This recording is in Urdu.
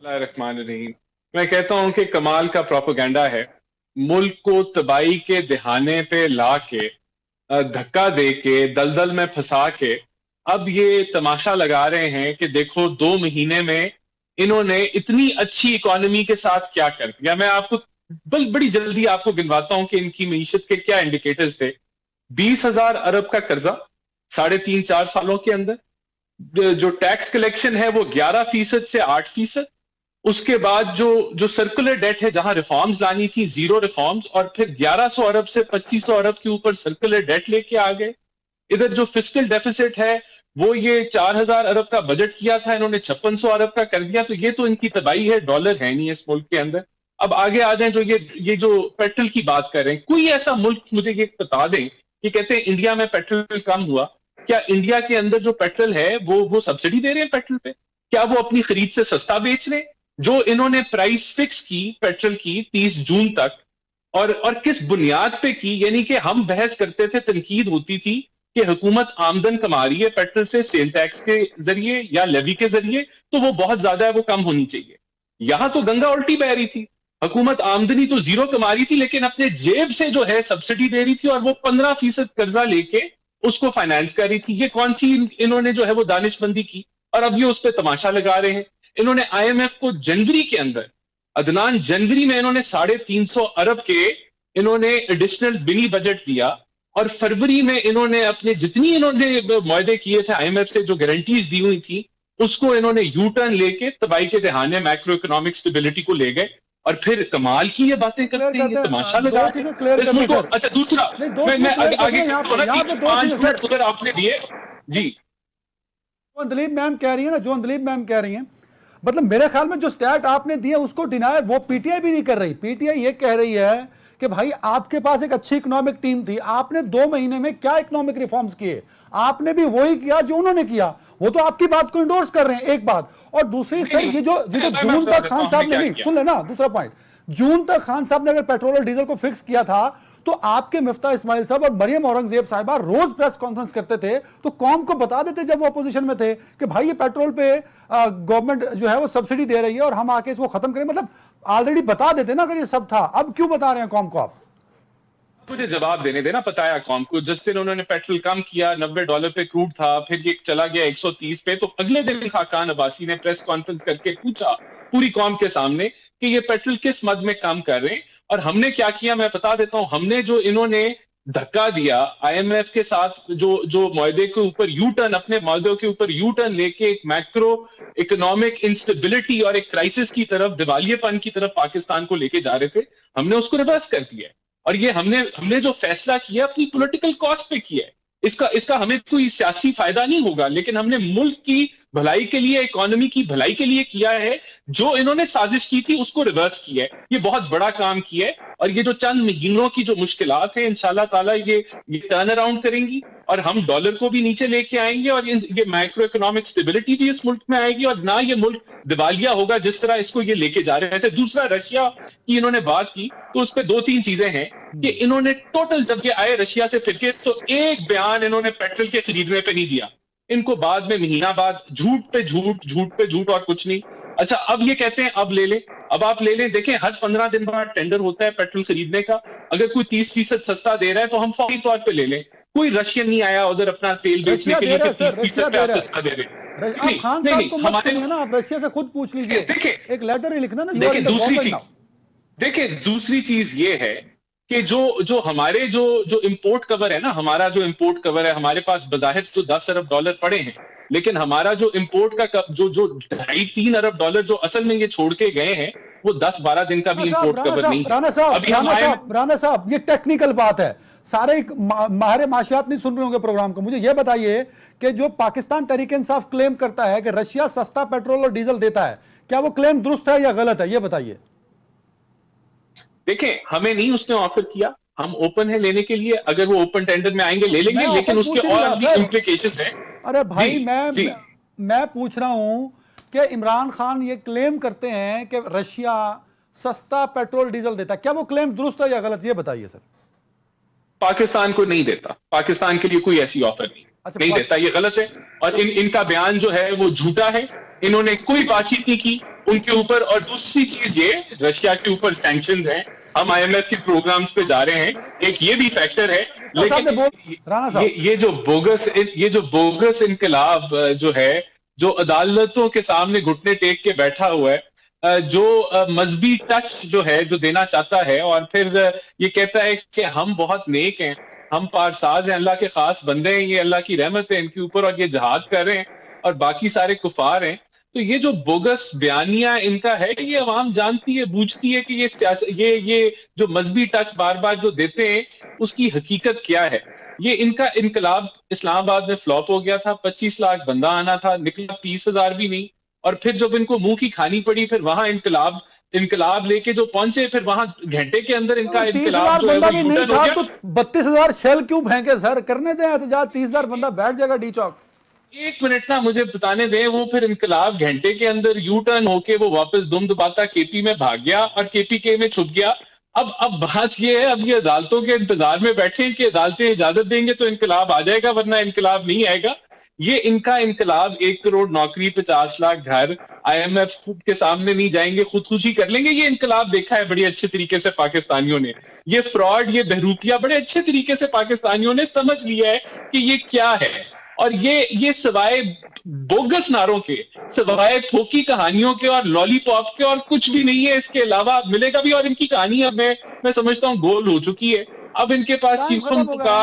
اللہ الرحمن الرحیم. میں کہتا ہوں کہ کمال کا پروپیگنڈا ہے. ملک کو تباہی کے دہانے پہ لا کے، دھکا دے کے، دلدل میں پھنسا کے اب یہ تماشا لگا رہے ہیں کہ دیکھو 2 مہینے میں انہوں نے اتنی اچھی اکانومی کے ساتھ کیا کر دیا. میں آپ کو بڑی جلدی آپ کو گنواتا ہوں کہ ان کی معیشت کے کیا انڈیکیٹرز تھے. 20,000 ارب کا قرضہ 3.5-4 سالوں کے اندر. جو ٹیکس کلیکشن ہے وہ 11% سے 8%. اس کے بعد جو سرکولر ڈیٹ ہے، جہاں ریفارمز لانی تھی، 0 ریفارمز، اور پھر 1100 ارب سے 2500 ارب کے اوپر سرکولر ڈیٹ لے کے آ گئے. ادھر جو فسکل ڈیفیسٹ ہے وہ یہ 4000 ارب کا بجٹ کیا تھا، انہوں نے 5600 ارب کا کر دیا. تو یہ تو ان کی تباہی ہے. ڈالر ہے نہیں اس ملک کے اندر. اب آگے آ جائیں، جو یہ جو پیٹرول کی بات کر رہے ہیں، کوئی ایسا ملک مجھے یہ بتا دیں کہ کہتے ہیں انڈیا میں پیٹرول کم ہوا. کیا انڈیا کے اندر جو پیٹرول ہے وہ سبسڈی دے رہے ہیں پیٹرول پہ؟ کیا وہ اپنی خرید سے سستا بیچ رہے ہیں؟ جو انہوں نے پرائس فکس کی پیٹرول کی 30 جون تک، اور کس بنیاد پہ کی؟ یعنی کہ ہم بحث کرتے تھے، تنقید ہوتی تھی کہ حکومت آمدن کما رہی ہے پیٹرول سے، سیل ٹیکس کے ذریعے یا لیوی کے ذریعے، تو وہ بہت زیادہ ہے، وہ کم ہونی چاہیے. یہاں تو گنگا الٹی بہ رہی تھی. حکومت آمدنی تو 0 کما رہی تھی، لیکن اپنے جیب سے جو ہے سبسڈی دے رہی تھی، اور وہ 15% قرضہ لے کے اس کو فائنانس کر رہی تھی. یہ کون سی انہوں نے جو ہے وہ دانش مندی کی؟ اور اب یہ اس پہ تماشا لگا رہے ہیں. انہوں نے آئی ایم ایف کو جنوری کے اندر، عدنان، جنوری میں انہوں نے 350 ارب کے انہوں نے ایڈیشنل بنی بجٹ دیا، اور فروری میں انہوں نے اپنے جتنی انہوں نے معاہدے کیے تھے آئی ایم ایف سے، جو گارنٹیز دی ہوئی تھی، اس کو انہوں نے یو ٹرن لے کے تباہی کے دہانے میکرو اکنامک اسٹیبلٹی کو لے گئے. اور پھر کمال کی یہ باتیں کرتے ہیں، یہ تماشا لگا دو چیزیں کلیئر کر دیں سر. اچھا دوسرا، میں آگے 5 منٹ ادھر آپ نے دیے. جی، جو اندلیب میم کہہ رہی ہیں نا، جو اندلیب میم کہہ رہی ہیں، مطلب میرے خیال میں جو سٹیٹ آپ نے دی ہے اس کو ڈینائی وہ پی ٹی آئی بھی نہیں کر رہی. پی ٹی آئی یہ کہہ رہی ہے کہ بھائی آپ کے پاس ایک اچھی اکنامک ٹیم تھی، آپ نے 2 مہینے میں کیا اکنامک ریفارمز کیے؟ آپ نے بھی وہی کیا جو انہوں نے کیا. وہ تو آپ کی بات کو انڈورس کر رہے ہیں، ایک بات. اور دوسری سر، یہ جو جون تک خان صاحب نے، نہیں سن لینا، دوسرا پوائنٹ، جون تک خان صاحب نے اگر پیٹرول اور ڈیزل کو فکس کیا تھا، تو آپ کے مفتاح اسماعیل صاحب اور مریم اورنگزیب صاحبہ روز پریس کانفرنس کرتے تھے تو قوم کو بتا دیتے جب وہ اپوزیشن میں تھے کہ بھائی یہ پیٹرول پہ گورنمنٹ جو ہے وہ سبسڈی دے رہی ہے اور ہم آ کے اس کو ختم کریں. مطلب آلریڈی بتا دیتے نا اگر یہ سب تھا. اب کیوں بتا رہے ہیں قوم کو آپ؟ مجھے جواب دینے دینا. بتایا قوم کو جس دن انہوں نے پیٹرول کم کیا، $90 پہ کروڈ تھا، پھر یہ چلا گیا 130 پہ، تو اگلے دن خاقان عباسی نے پریس کانفرنس کر کے پوچھا پوری قوم کے سامنے کہ یہ پیٹرول کس مد میں کم کر رہے ہیں. اور ہم نے کیا کیا میں بتا دیتا ہوں. ہم نے جو انہوں نے دھکا دیا آئی ایم ایف کے ساتھ، جو معاہدے کے اوپر یو ٹرن، اپنے معاہدوں کے اوپر یو ٹرن لے کے ایک میکرو اکنامک انسٹیبلٹی اور ایک کرائسس کی طرف، دیوالیے پن کی طرف پاکستان کو لے کے جا رہے تھے، ہم نے اس کو ریورس کر دیا. اور یہ ہم نے جو فیصلہ کیا اپنی پولیٹیکل کاسٹ پہ کیا ہے. اس کا ہمیں کوئی سیاسی فائدہ نہیں ہوگا، لیکن ہم نے ملک کی بھلائی کے لیے، اکانومی کی بھلائی کے لیے کیا ہے. جو انہوں نے سازش کی تھی اس کو ریورس کیا ہے. یہ بہت بڑا کام کیا ہے. اور یہ جو چند مہینوں کی جو مشکلات ہیں، انشاءاللہ تعالیٰ یہ ٹرن اراؤنڈ کریں گی، اور ہم ڈالر کو بھی نیچے لے کے آئیں گے، اور یہ مائکرو اکنامک اسٹیبلٹی بھی اس ملک میں آئے گی، اور نہ یہ ملک دیوالیہ ہوگا جس طرح اس کو یہ لے کے جا رہے تھے. دوسرا، رشیا کی انہوں نے بات کی، تو اس پہ 2-3 چیزیں ہیں کہ انہوں نے ٹوٹل جب یہ آئے رشیا سے پھر کے، تو ایک بیان انہوں نے پیٹرول کے خریدنے پہ نہیں دیا. ان کو بعد میں مہینہ بعد جھوٹ پہ جھوٹ، جھوٹ پہ جھوٹ، اور کچھ نہیں. اچھا، اب یہ کہتے ہیں اب لے لیں. اب آپ لے لیں. دیکھیں، ہر 15 دن بعد ٹینڈر ہوتا ہے پیٹرول خریدنے کا. اگر کوئی 30% سستا دے رہا ہے تو ہم فوری طور پہ لے لیں. کوئی رشین نہیں آیا ادھر اپنا تیل بیچنے کے لیے کہ 30% پہ آپ سستا دے دیں. آپ خان صاحب کو مت سنیے نا، آپ رشیا سے خود پوچھ لیجئے، ایک لیٹر ہی لکھنا نا. دیکھیں دوسری چیز یہ ہے کہ جو ہمارے جو امپورٹ کور ہے نا، ہمارا جو امپورٹ کور ہے، ہمارے پاس بظاہر تو $10 ارب پڑے ہیں، لیکن ہمارا جو امپورٹ کا جو 2.5-3 ارب جو اصل میں یہ چھوڑ کے گئے ہیں، وہ 10-12 دن کا بھی امپورٹ کور نہیں ہے. رانا صاحب، یہ ٹیکنیکل بات ہے. سارے ماہر معاشیات نہیں سن رہے ہوں گے پروگرام کو. مجھے یہ بتائیے کہ جو پاکستان تحریک انصاف کلیم کرتا ہے کہ رشیا سستا پیٹرول اور ڈیزل دیتا ہے، کیا وہ کلیم درست ہے یا غلط ہے؟ یہ بتائیے. دیکھیں، ہمیں نہیں اس نے آفر کیا، ہم اوپن ہیں لینے کے لیے. اگر وہ اوپن ٹینڈر میں آئیں گے لے لیں گے، لیکن اس کے اور بھی امپلیکیشنز ہیں. ارے بھائی، میں پوچھ رہا ہوں کہ عمران خان یہ کلیم کرتے ہیں کہ رشیا سستا پیٹرول ڈیزل دیتا ہے، کیا وہ کلیم درست ہے یا غلط؟ یہ بتائیے سر. پاکستان کو نہیں دیتا. پاکستان کے لیے کوئی ایسی آفر نہیں دیتا. یہ غلط ہے، اور ان کا بیان جو ہے وہ جھوٹا ہے. انہوں نے کوئی بات چیت نہیں کی. ان کے اوپر. اور دوسری چیز یہ رشیا کے اوپر سینکشنز ہیں, ہم آئی ایم ایف کے پروگرامز پہ جا رہے ہیں, ایک یہ بھی فیکٹر ہے. لیکن یہ جو بوگس انقلاب جو ہے, جو عدالتوں کے سامنے گھٹنے ٹیک کے بیٹھا ہوا ہے, جو مذہبی ٹچ جو ہے جو دینا چاہتا ہے, اور پھر یہ کہتا ہے کہ ہم بہت نیک ہیں, ہم پارساز ہیں, اللہ کے خاص بندے ہیں, یہ اللہ کی رحمت ہے ان کے اوپر اور یہ جہاد کر رہے ہیں اور باقی سارے کفار ہیں. تو یہ جو بوگس بیانیہ ان کا ہے, یہ عوام جانتی ہے, بوجھتی ہے کہ یہ جو مذہبی ٹچ بار بار جو دیتے ہیں اس کی حقیقت کیا ہے. یہ ان کا انقلاب اسلام آباد میں فلاپ ہو گیا تھا, 25 لاکھ بندہ آنا تھا, نکلا 30,000 بھی نہیں. اور پھر جب ان کو منہ کی کھانی پڑی, پھر وہاں انقلاب لے کے جو پہنچے, پھر وہاں گھنٹے کے اندر ان کا انقلاب جو ہے وہ یو ٹرن ہو گیا. تو 32,000 شیل کیوں پھینکے سر, کرنے دیں احتجاج, 30,000 بندہ بیٹھ جائے گا ڈی چوک. ایک منٹ نا مجھے بتانے دیں. وہ پھر انقلاب گھنٹے کے اندر یو ٹرن ہو کے وہ واپس دم دباتا کے پی میں بھاگ گیا اور کے پی کے میں چھپ گیا. اب بات یہ ہے, اب یہ عدالتوں کے انتظار میں بیٹھے ہیں کہ عدالتیں اجازت دیں گے تو انقلاب آ جائے گا, ورنہ انقلاب نہیں آئے گا. یہ ان کا انقلاب 1 کروڑ نوکری, 50 لاکھ گھر, آئی ایم ایف کے سامنے نہیں جائیں گے, خودکشی کر لیں گے. یہ انقلاب دیکھا ہے بڑے اچھے طریقے سے پاکستانیوں نے. یہ فراڈ, یہ بہروپیہ بڑے اچھے طریقے سے پاکستانیوں نے سمجھ لیا ہے کہ یہ کیا ہے. اور یہ سوائے بوگس نعروں کے, سوائے پھوکی کہانیوں کے اور لالی پاپ کے اور کچھ بھی نہیں ہے اس کے علاوہ ملے گا بھی. اور ان کی کہانی اب میں سمجھتا ہوں گول ہو چکی ہے. اب ان کے پاس چیخن پکار